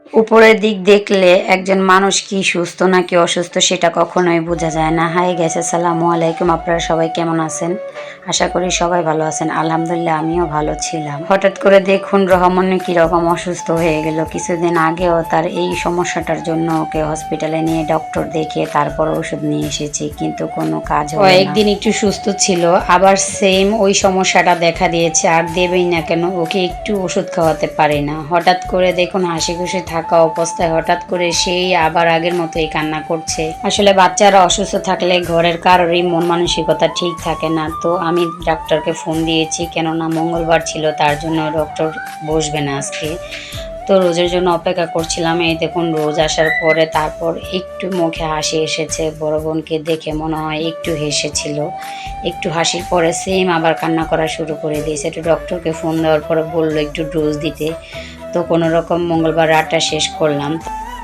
উপরের দিক দেখলে একজন মানুষ কি সুস্থ নাকি অসুস্থ সেটা কখনোই বোঝা যায় না। হাই গাইস, আসসালামু আলাইকুম। আপনারা সবাই কেমন আছেন? আশা করি সবাই ভালো আছেন। আলহামদুলিল্লাহ আমিও ভালো ছিলাম। হঠাৎ করে দেখুন রহমনি কিরকম অসুস্থ হয়ে গেল। কিছুদিন আগেও তার এই সমস্যাটার জন্য ওকে হসপিটালে নিয়ে ডক্টর দেখিয়ে তারপর ওষুধ নিয়ে এসেছি, কিন্তু কোনো কাজ হলো না। একদিন একটু সুস্থ ছিল, আবার সেম ওই সমস্যাটা দেখা দিয়েছে। আর দেবেই না কেন, ওকে একটু ওষুধ খাওয়াতে পারি না। হঠাৎ করে দেখুন হাসি খুশি থাকা অবস্থায় হঠাৎ করে সেই আবার আগের মতোই কান্না করছে। আসলে বাচ্চারা অসুস্থ থাকলে ঘরের কারোরই মন মানসিকতা ঠিক থাকে না। তো আমি ডাক্তারকে ফোন দিয়েছি, কেননা মঙ্গলবার ছিল, তার জন্য ডক্টর বসবে না আজকে। তো রোজের জন্য অপেক্ষা করছিলাম। এই দেখুন রোজ আসার পরে তারপর একটু মুখে হাসি এসেছে। বড় বোনকে দেখে মনে হয় একটু হেসেছিল। একটু হাসির পরে সেম আবার কান্না করা শুরু করে দিয়েছে। তো ডক্টরকে ফোন দেওয়ার পরে বললো একটু ডোজ দিতে। তো কোনো রকম মঙ্গলবার রাতটা শেষ করলাম।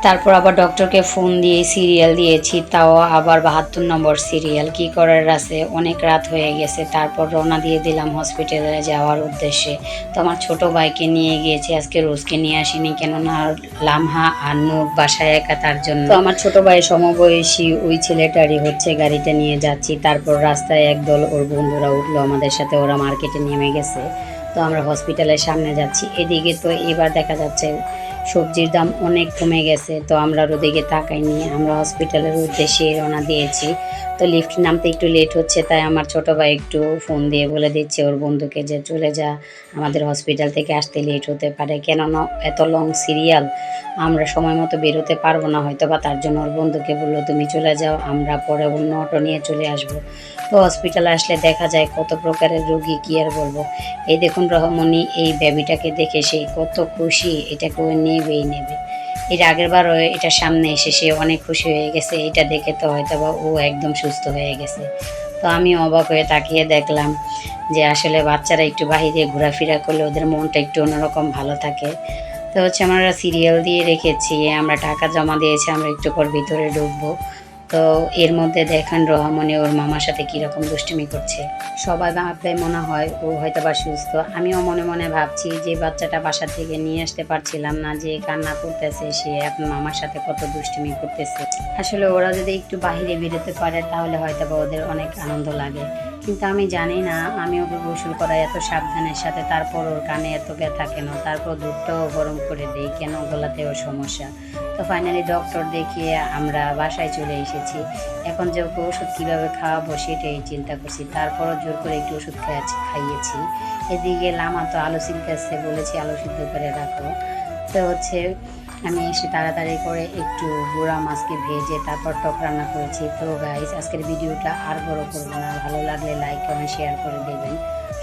তারপর আবার ডক্টরকে ফোন দিয়ে সিরিয়াল দিয়েছি, তাও আবার ৭২ নম্বর সিরিয়াল। কি করার আছে, অনেক রাত হয়ে গেছে। তারপর রওনা দিয়ে দিলাম হসপিটালে যাওয়ার উদ্দেশ্যে। তো আমার ছোট ভাইকে নিয়ে গিয়েছি, আজকে রোজকে নিয়ে আসিনি, কেননা লামহা আর নূর বাসায় একা, তার জন্য। তো আমার ছোট ভাই সমবয়সী ওই ছেলেটারই হচ্ছে গাড়িটা নিয়ে যাচ্ছি। তারপর রাস্তায় একদল ওর বন্ধুরা উঠলো আমাদের সাথে, ওরা মার্কেটে নেমে গেছে। তো আমরা হসপিটালের সামনে যাচ্ছি। এদিকে তো এবার দেখা যাচ্ছে সবজির দাম অনেক কমে গেছে। তো আমরা ওদিকে তাকাইনি, আমরা হসপিটালের উদ্দেশ্যে রওনা দিয়েছি। তো লিফট নামতে একটু লেট হচ্ছে, তাই আমার ছোট ভাই একটু ফোন দিয়ে বলে দিচ্ছে ওর বন্ধুকে যে চলে যা, আমাদের হসপিটাল থেকে আসতে লেট হতে পারে, কেননা এত লং সিরিয়াল, আমরা সময় মতো বেরোতে পারবো না হয়তো বা। তার জন্য ওর বন্ধুকে বললো তুমি চলে যাও, আমরা পরে অন্য অটো নিয়ে চলে আসবো। তো হসপিটালে আসলে দেখা যায় কত প্রকারের রোগী, কি আর বলবো। এই দেখুন রহমনি এই বেবিটাকে দেখে সে কত খুশি, এটাকে ও নেবেই নেবে। এর আগের বারও এটা সামনে এসে সে অনেক খুশি হয়ে গেছে। এটা দেখে তো হয়তো বা ও একদম সুস্থ হয়ে গেছে। তো আমি অবাক হয়ে তাকিয়ে দেখলাম যে আসলে বাচ্চারা একটু বাহিরে ঘোরাফেরা করলে ওদের মনটা একটু অন্যরকম ভালো থাকে। তো হচ্ছে আমরা সিরিয়াল দিয়ে রেখেছি, আমরা টাকা জমা দিয়েছি, আমরা একটু পর ভিতরে ঢুকবো। তো এর মধ্যে দেখেন রহমনি ওর মামার সাথে কীরকম দুষ্টুমি করছে। সবাই ভাবলে মনে হয় ও হয়তো বা সুস্থ। আমিও মনে মনে ভাবছি যে বাচ্চাটা বাসা থেকে নিয়ে আসতে পারছিলাম না, যে কান্না করতেছে, সে এখন মামার সাথে কত দুষ্টুমি করতেছে। আসলে ওরা যদি একটু বাহিরে বেরোতে পারে তাহলে হয়তো বা ওদের অনেক আনন্দ লাগে। কিন্তু আমি জানি না, আমি ওকে গোসল করাই এত সাবধানের সাথে, তারপর ওর কানে এত ব্যথা কেন, তারপর দুধটাও গরম করে দিই কেন, গলাতেও সমস্যা। তো ফাইনালি ডক্টর দেখিয়ে আমরা বাসায় চলে এসেছি। এখন যে ওকে ওষুধ কীভাবে খাওয়াবো সেটাই চিন্তা করছি। তারপরও জোর করে একটু ওষুধ খাইয়েছি। এদিকে লামা তো আলু ছিলকাচ্ছে, বলেছি আলু সিদ্ধ করে রাখো। তো হচ্ছে আমি এসে তাড়াতাড়ি করে একটু গুঁড়া মাছকে ভেজে তারপর টক রান্না করেছি। তো গাইস, আজকের ভিডিওটা আর বড় করবো না, ভালো লাগলে লাইক কমেন্ট শেয়ার করে দেবেন।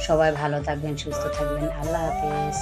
সবাই ভালো থাকবেন, সুস্থ থাকবেন। আল্লাহ হাফেজ।